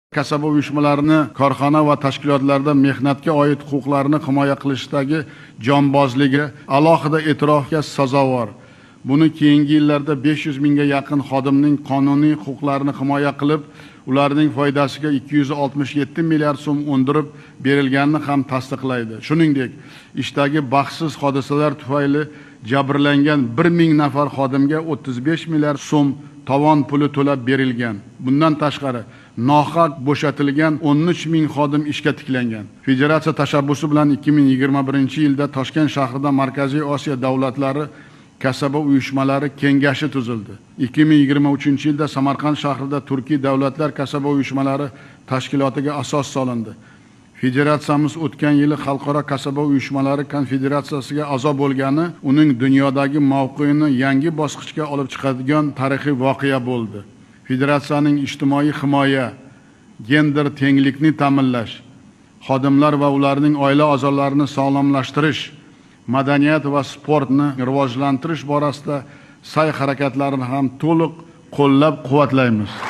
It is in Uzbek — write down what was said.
Kasaba uyushmalarini korxona va tashkilotlarda mehnatga oid huquqlarni himoya qilishdagi jonbozligi alohida e'tirofga sazovor. Buni keyingi yillarda 500 mingga yaqin xodimning qonuniy huquqlarini himoya qilib, ularning foydasiga 267 milliard so'm undirib berilganini ham tasdiqlaydi. Shuningdek, ishdagi baxtsiz hodisalar tufayli jabrlangan 1000 nafar xodimga 35 milliard so'm tovon puli to'lab berilgan. Bundan tashqari nohaq bo'shatilgan 13 ming xodim ishga tiklangan. Federatsiya tashabbusi bilan 2021-yilda Toshkent shahrida Markaziy Osiyo davlatlari kasaba uyushmalari kengashi tuzildi. 2023-yilda Samarqand shahrida Turkiy davlatlar kasaba uyushmalari tashkilotiga asos solindi. Federatsiyamiz o'tgan yili Xalqaro kasaba uyushmalari konfederatsiyasiga a'zo bo'lgani, uning dunyodagi mavqeini yangi bosqichga olib chiqadigan tarixiy voqea bo'ldi. Federatsiyaning ijtimoiy himoya, gender tenglikni ta'minlash, xodimlar va ularning oila a'zolarini sog'lomlashtirish, madaniyat va sportni rivojlantirish borasida sa'y harakatlarini ham to'liq qo'llab-quvvatlaymiz.